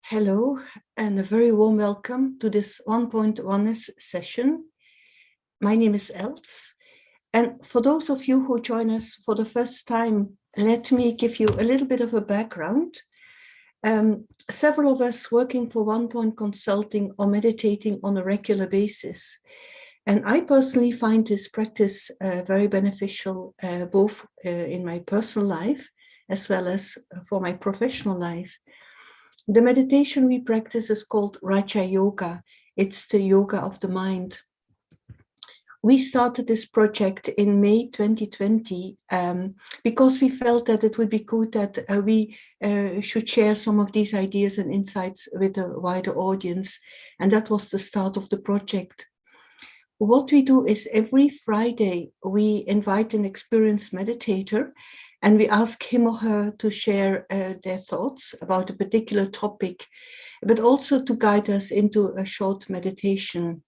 Hello, and a very warm welcome to this Onepoint Oneness session. My name is Els, and for those of you who join us for the first time, let me give you a little bit of a background. Several of us working for Onepoint Consulting are meditating on a regular basis. And I personally find this practice very beneficial, both in my personal life as well as for my professional life. The meditation we practice is called Raja Yoga. It's the yoga of the mind. We started this project in May 2020 because we felt that it would be good that we should share some of these ideas and insights with a wider audience. And that was the start of the project. What we do is every Friday, we invite an experienced meditator and we ask him or her to share their thoughts about a particular topic, but also to guide us into a short meditation.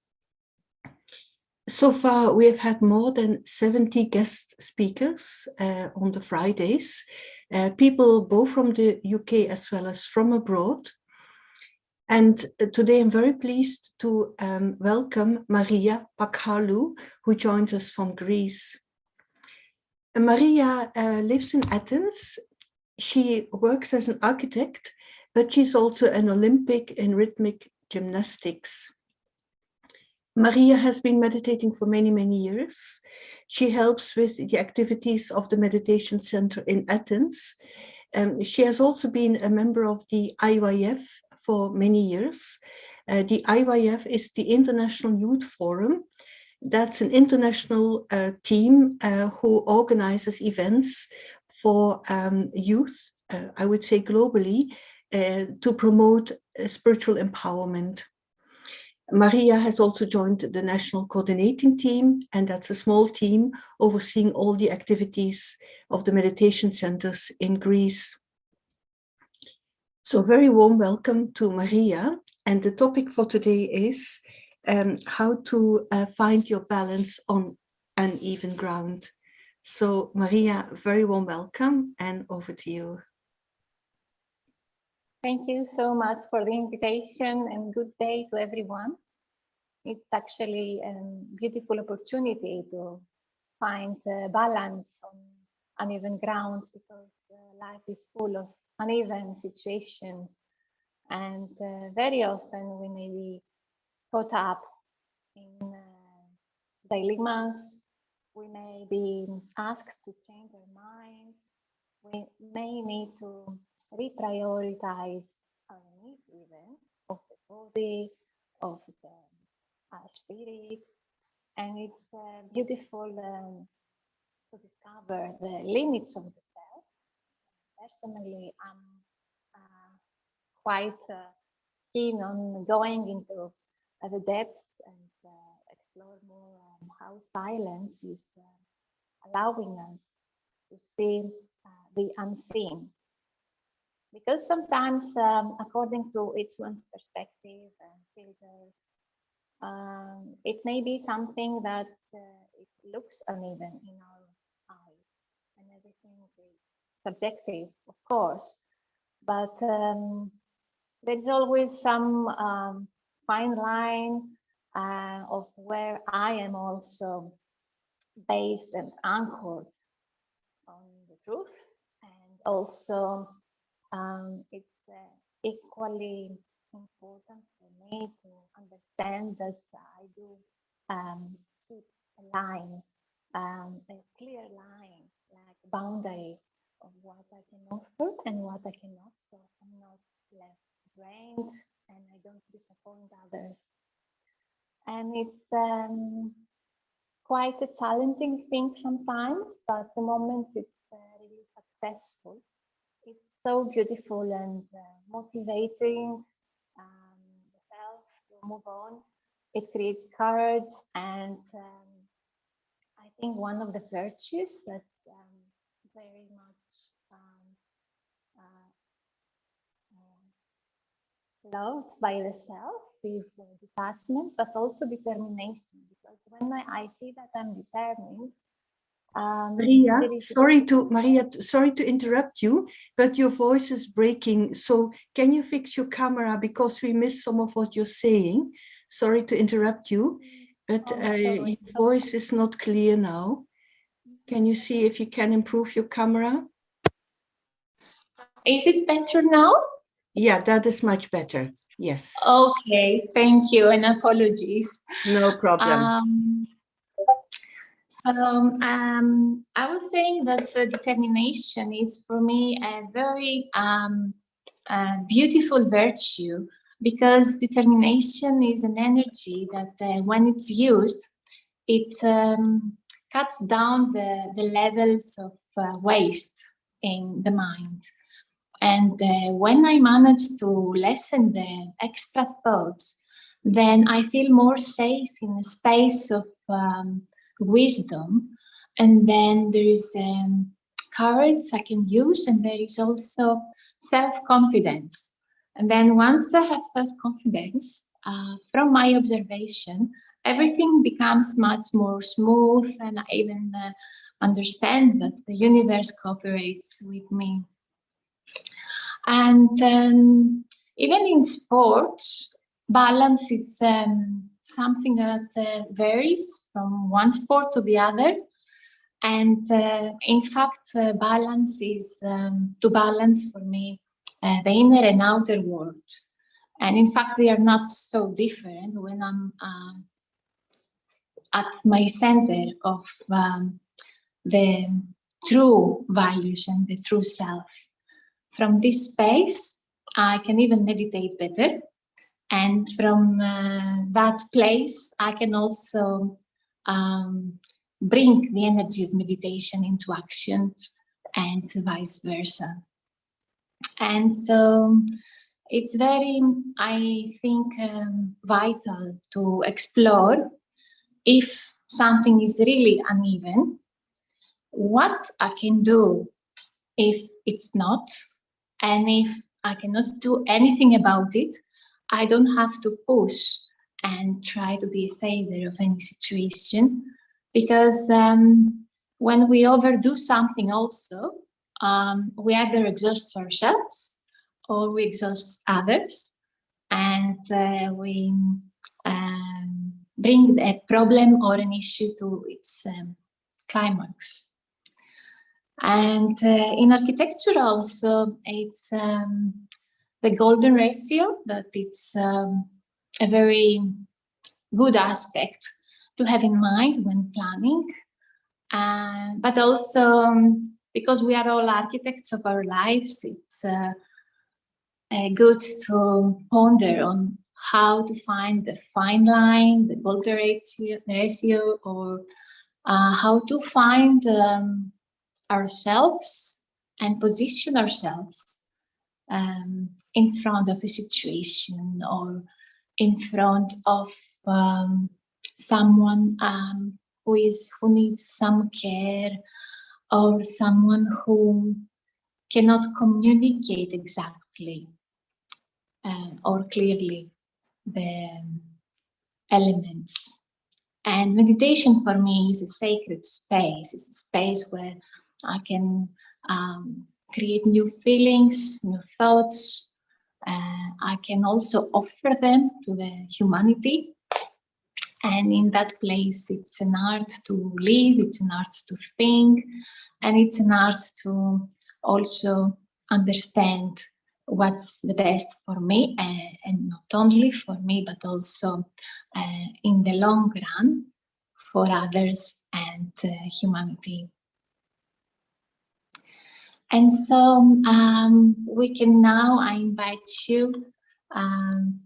So far, we have had more than 70 guest speakers on the Fridays, people both from the UK as well as from abroad. And today I'm very pleased to welcome Maria Pagkalou, who joins us from Greece. Maria lives in Athens. She works as an architect, but she's also an Olympic in rhythmic gymnastics. Maria has been meditating for many, many years. She helps with the activities of the Meditation Center in Athens. She has also been a member of the IYF for many years. The IYF is the International Youth Forum. That's an international team who organizes events for youth, I would say globally, to promote spiritual empowerment. Maria has also joined the national coordinating team, and that's a small team overseeing all the activities of the meditation centers in Greece. So very warm welcome to Maria. And the topic for today is how to find your balance on uneven ground. So Maria, very warm welcome, and over to you. Thank you so much for the invitation and good day to everyone. It's actually a beautiful opportunity to find balance on uneven ground because life is full of uneven situations, and very often we may be caught up in dilemmas. We may be asked to change our mind. We may need to reprioritize our needs, even of the body, of the spirit, and it's beautiful to discover the limits of the self. Personally, I'm quite keen on going into the depths and explore more how silence is allowing us to see the unseen. Because sometimes, according to each one's perspective and filters, it may be something that it looks uneven in our eyes, and everything is subjective, of course. But there's always some fine line of where I am also based and anchored on the truth, and also it's equally important for me to understand that I do keep a line, a clear line, like a boundary of what I can offer and what I cannot, so I'm not left drained and I don't disappoint others. And it's quite a challenging thing sometimes, but the moment it's really successful, it's so beautiful and motivating the self to move on. It creates courage, and I think one of the virtues that's very much loved by the self is detachment, but also determination. Because when I see that I'm determined, Maria, there is sorry to interrupt you, but your voice is breaking. So can you fix your camera because we missed some of what you're saying? Sorry to interrupt you, but your voice is not clear now. Can you see if you can improve your camera? Is it better now? Yeah, that is much better. Yes. Okay, thank you and apologies. No problem. I was saying that determination is for me a very beautiful virtue, because determination is an energy that when it's used, it cuts down the levels of waste in the mind. And when I manage to lessen the extra thoughts, then I feel more safe in a space of wisdom. And then there is courage I can use, and there is also self-confidence. And then once I have self-confidence, from my observation, everything becomes much more smooth, and I even understand that the universe cooperates with me. And even in sports, balance is something that varies from one sport to the other. And in fact, balance is to balance for me the inner and outer world. And in fact, they are not so different when I'm at my center of the true values and the true self. From this space, I can even meditate better. And from that place, I can also bring the energy of meditation into action, and vice versa. And so it's very, I think, vital to explore if something is really uneven, what I can do if it's not, and if I cannot do anything about it, I don't have to push and try to be a savior of any situation, because when we overdo something also, we either exhaust ourselves or we exhaust others, and we bring a problem or an issue to its climax. And in architecture also, it's the golden ratio, that it's a very good aspect to have in mind when planning. But also, because we are all architects of our lives, it's good to ponder on how to find the fine line, the golden ratio, or how to find ourselves and position ourselves in front of a situation, or in front of someone who needs some care, or someone who cannot communicate exactly or clearly the elements. And meditation for me is a sacred space. It's a space where I can create new feelings, new thoughts. I can also offer them to the humanity. And in that place, it's an art to live, it's an art to think, and it's an art to also understand what's the best for me, and not only for me, but also in the long run for others and humanity. And so we can now, I invite you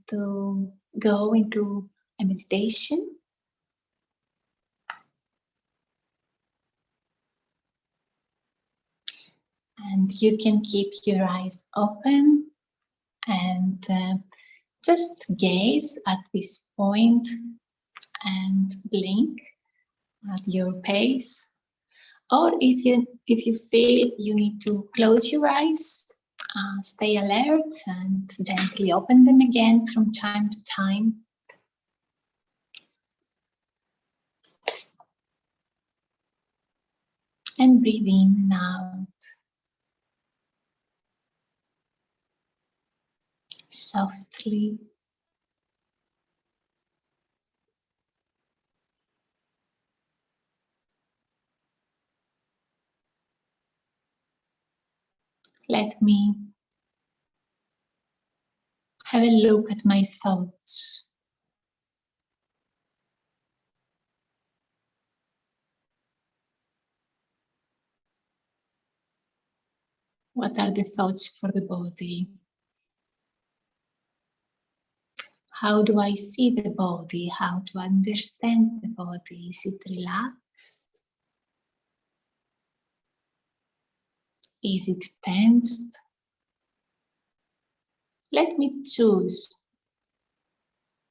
to go into a meditation. And you can keep your eyes open and just gaze at this point and blink at your pace. Or if you feel you need to close your eyes, stay alert and gently open them again from time to time. and breathe in and out. Softly. Let me have a look at my thoughts. What are the thoughts for the body? How do I see the body? How to understand the body? Is it relaxed? Is it tensed? Let me choose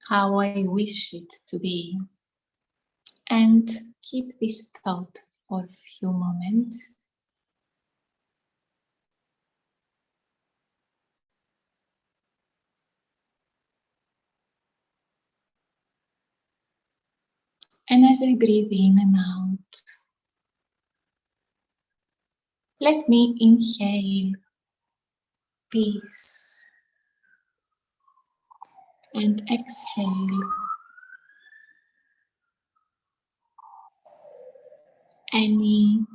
how I wish it to be and keep this thought for a few moments. And as I breathe in and out, let me inhale peace and exhale any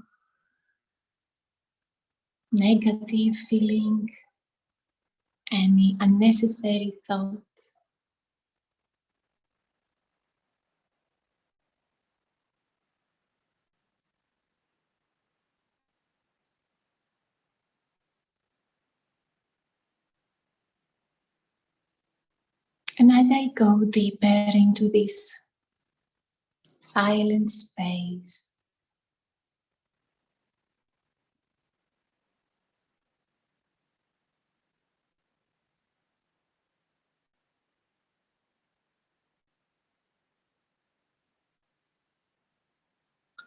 negative feeling, any unnecessary thought. And as I go deeper into this silent space,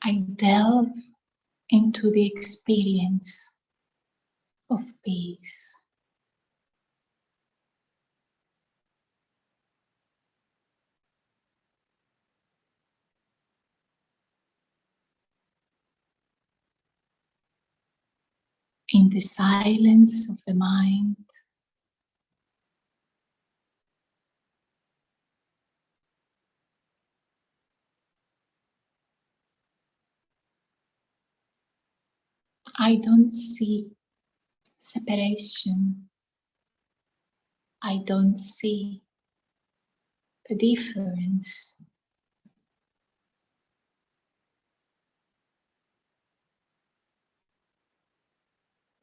I delve into the experience of peace. In the silence of the mind, I don't see separation. I don't see the difference.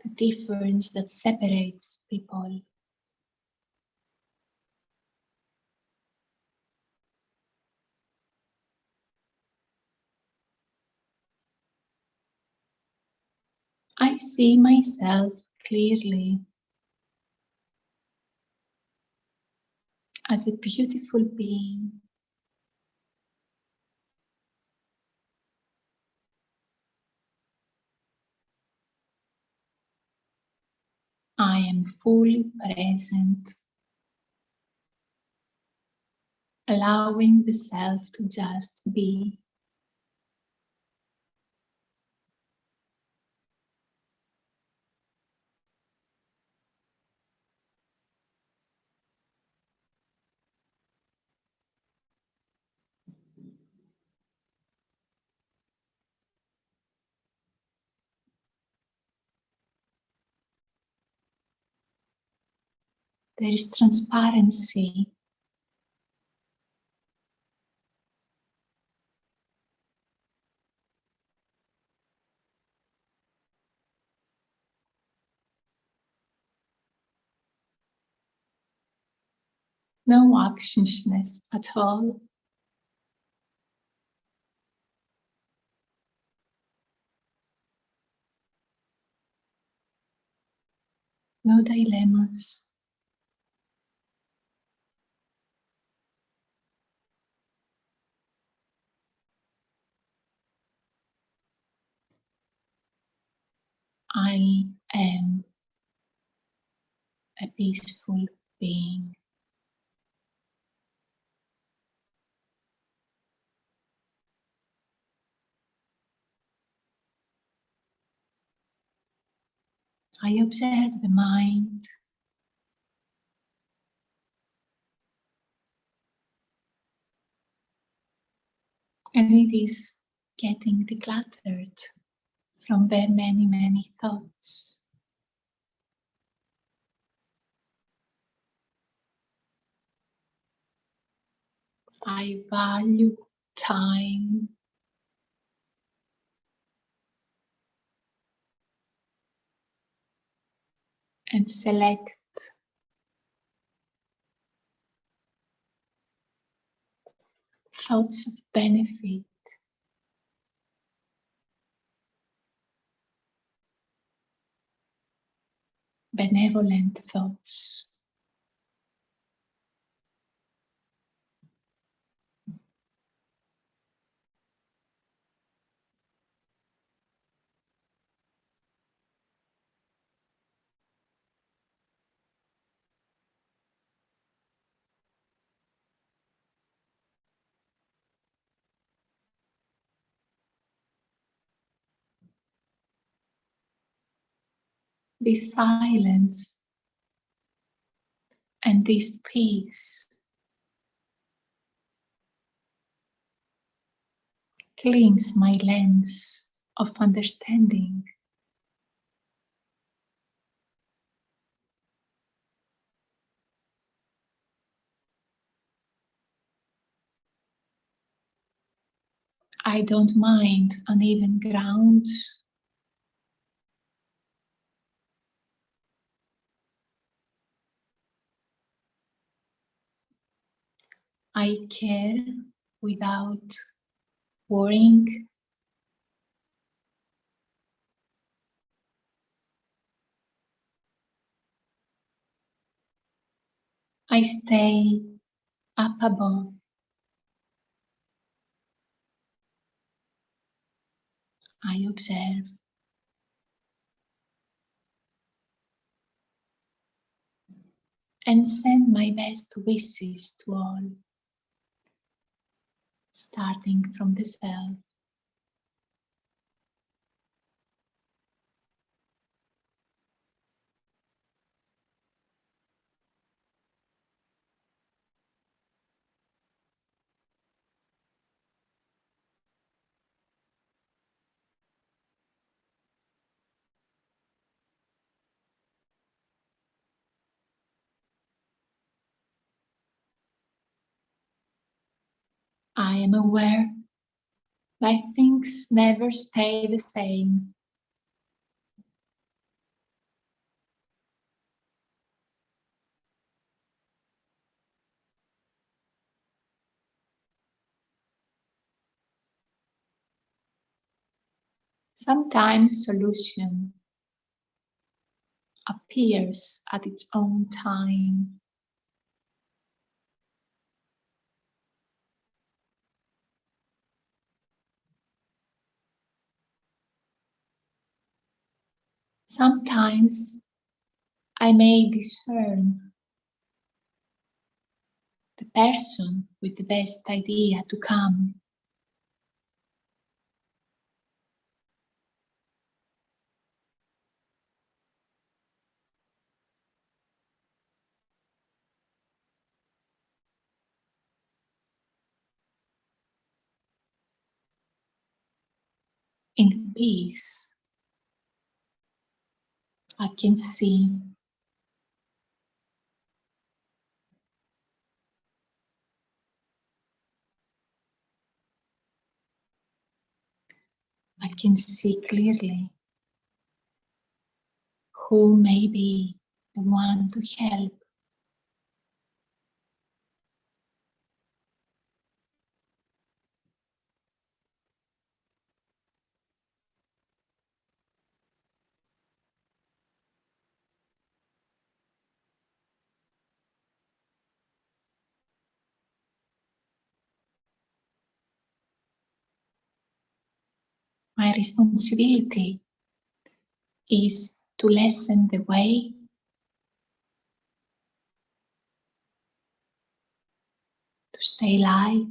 The difference that separates people. I see myself clearly as a beautiful being. I am fully present, allowing the self to just be. There is transparency. No anxiousness at all. No dilemmas. I am a peaceful being. I observe the mind. And it is getting decluttered from the many, many thoughts. I value time and select thoughts of benefit, benevolent thoughts. This silence and this peace cleans my lens of understanding. I don't mind uneven ground. I care without worrying. I stay up above. I observe. And send my best wishes to all, starting from the self. I am aware that things never stay the same. Sometimes solution appears at its own time. Sometimes I may discern the person with the best idea to come. In peace, I can see clearly who may be the one to help. My responsibility is to lessen the way, to stay light,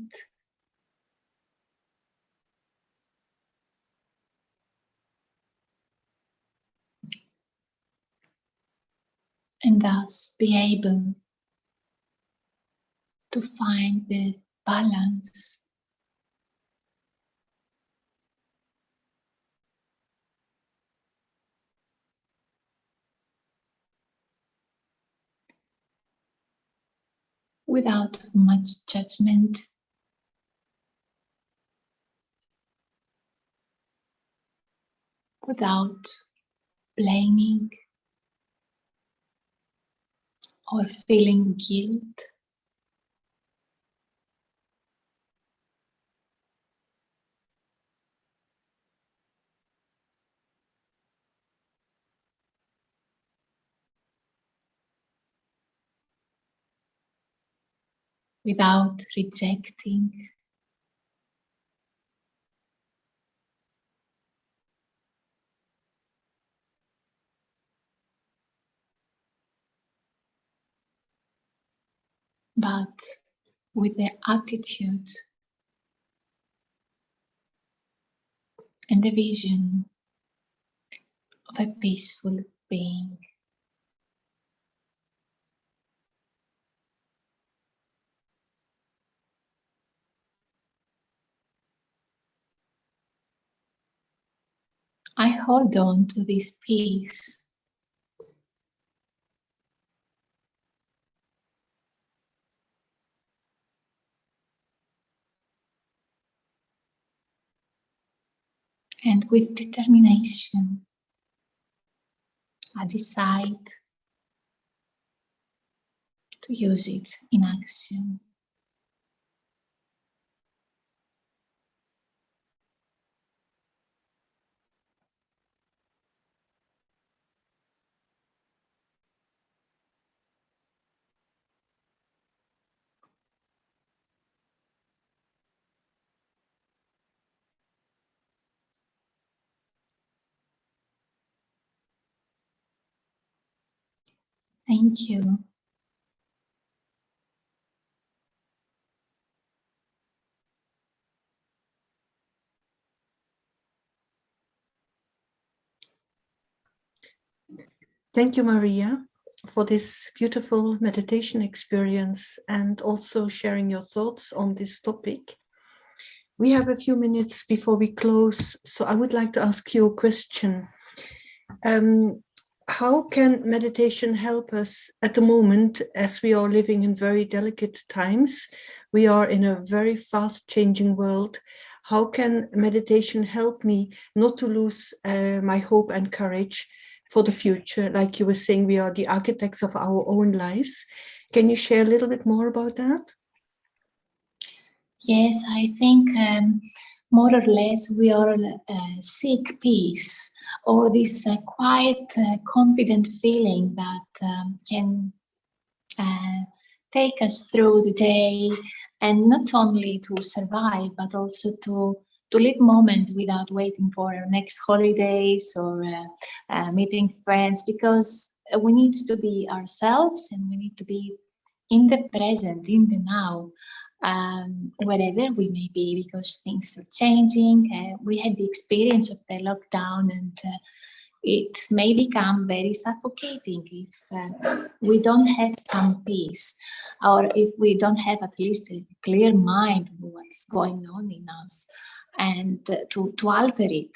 and thus be able to find the balance without much judgment, without blaming or feeling guilt. Without rejecting, but with the attitude and the vision of a peaceful being. I hold on to this peace and with determination I decide to use it in action. Thank you. Thank you, Maria, for this beautiful meditation experience and also sharing your thoughts on this topic. We have a few minutes before we close, so I would like to ask you a question. How can meditation help us at the moment, as we are living in very delicate times? We are in a very fast changing world. How can meditation help me not to lose my hope and courage for the future? Like you were saying, we are the architects of our own lives. Can you share a little bit more about that? Yes, I think more or less we all seek peace, or this quiet, confident feeling that can take us through the day, and not only to survive, but also to live moments without waiting for our next holidays or meeting friends, because we need to be ourselves and we need to be in the present, in the now, wherever we may be, because things are changing. We had the experience of the lockdown, and it may become very suffocating if we don't have some peace, or if we don't have at least a clear mind of what's going on in us, and to alter it.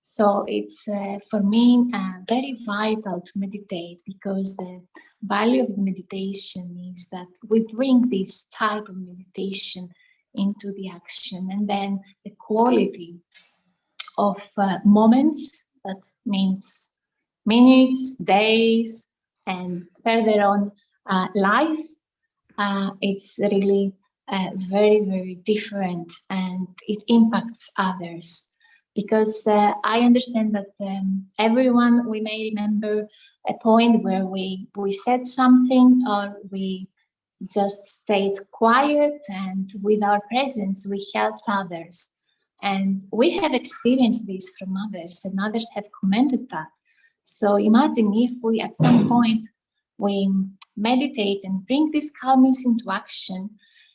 So it's for me very vital to meditate, because the value of the meditation is that we bring this type of meditation into the action, and then the quality of moments, that means minutes, days, and further on life, it's really very, very different, and it impacts others. Because I understand that everyone, we may remember a point where we said something, or we just stayed quiet, and with our presence we helped others. And we have experienced this from others, and others have commented that. So imagine if we at some point we meditate and bring this calmness into action,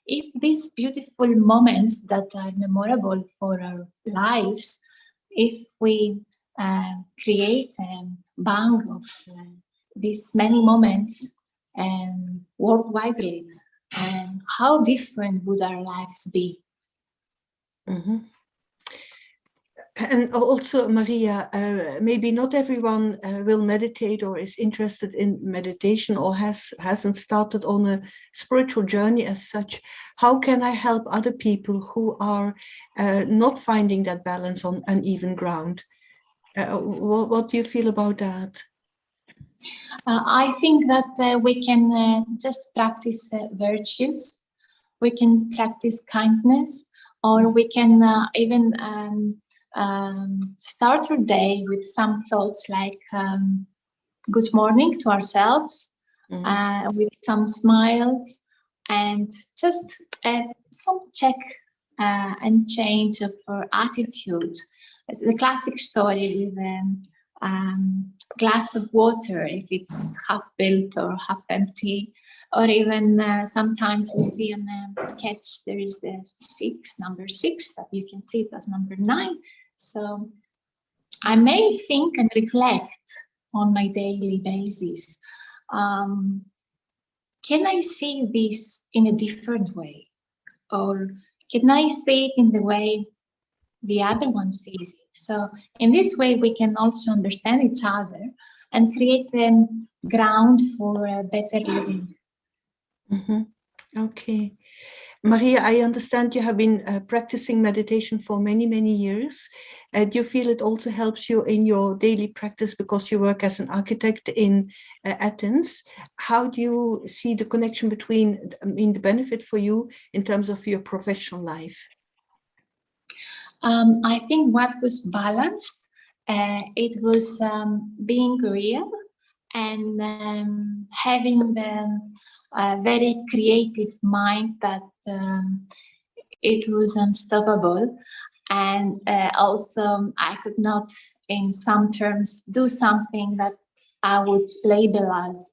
if these beautiful moments that are memorable for our lives, if we create a bank of these many moments worldwide, and how different would our lives be? Mm-hmm. And also, Maria, maybe not everyone will meditate or is interested in meditation or hasn't started on a spiritual journey as such. How can I help other people who are not finding that balance on uneven ground? What do you feel about that? I think that we can just practice virtues. We can practice kindness, or we can even start our day with some thoughts like good morning to ourselves, with some smiles, and just some check and change of our attitude. It's the classic story with glass of water, if it's half filled or half empty, or even sometimes we see on the sketch there is the number 6, that you can see it as number 9. So I may think and reflect on my daily basis. Can I see this in a different way? Or can I see it in the way the other one sees it? So in this way, we can also understand each other and create a ground for a better living. Mm-hmm. Okay. Maria, I understand you have been practicing meditation for many, many years. Do you feel it also helps you in your daily practice because you work as an architect in Athens? How do you see the connection between, the benefit for you in terms of your professional life? I think what was balanced, it was being real and having the very creative mind that it was unstoppable. And also I could not, in some terms, do something that I would label as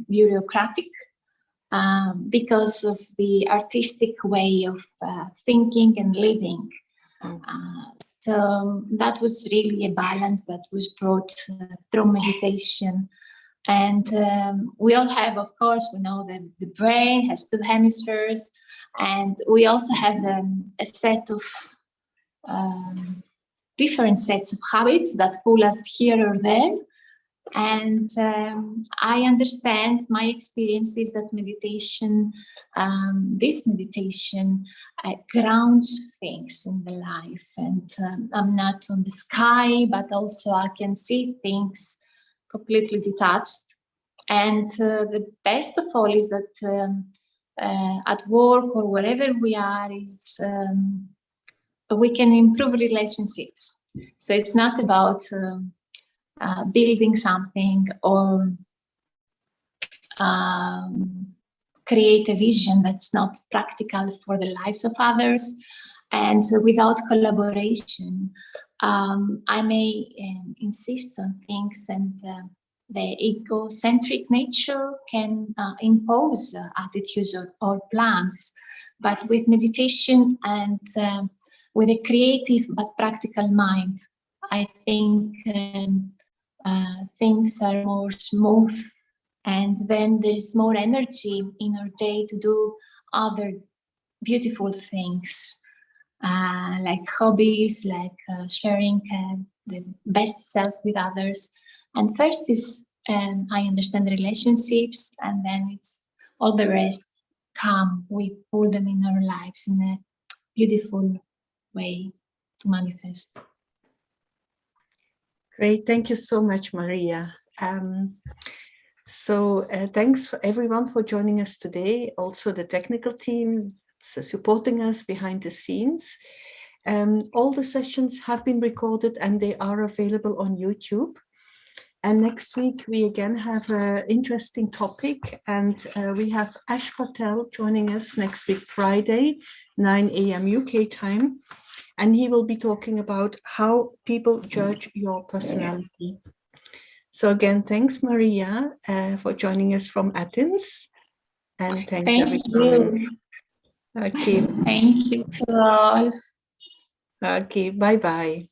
bureaucratic, because of the artistic way of thinking and living. So that was really a balance that was brought through meditation. And we all have, of course, we know that the brain has 2 hemispheres, and we also have a set of different sets of habits that pull us here or there. And I understand, my experience is that meditation, this meditation grounds things in the life. And I'm not on the sky, but also I can see things completely detached. And the best of all is that at work or wherever we are, is we can improve relationships. So it's not about building something or create a vision that's not practical for the lives of others. And without collaboration, I may insist on things, and the egocentric nature can impose attitudes or plans. But with meditation and with a creative but practical mind, I think things are more smooth, and then there's more energy in our day to do other beautiful things, like hobbies, like sharing the best self with others. And first is, I understand relationships, and then it's all the rest come. We pull them in our lives in a beautiful way to manifest. Great, thank you so much, Maria. So thanks for everyone for joining us today. Also the technical team supporting us behind the scenes. All the sessions have been recorded and they are available on YouTube. And next week we again have an interesting topic, and we have Ash Patel joining us next week, Friday, 9 a.m. UK time. And he will be talking about how people judge your personality. So again, thanks, Maria, for joining us from Athens. And thanks, everyone. You. Okay. Thank you to all. Okay, bye-bye.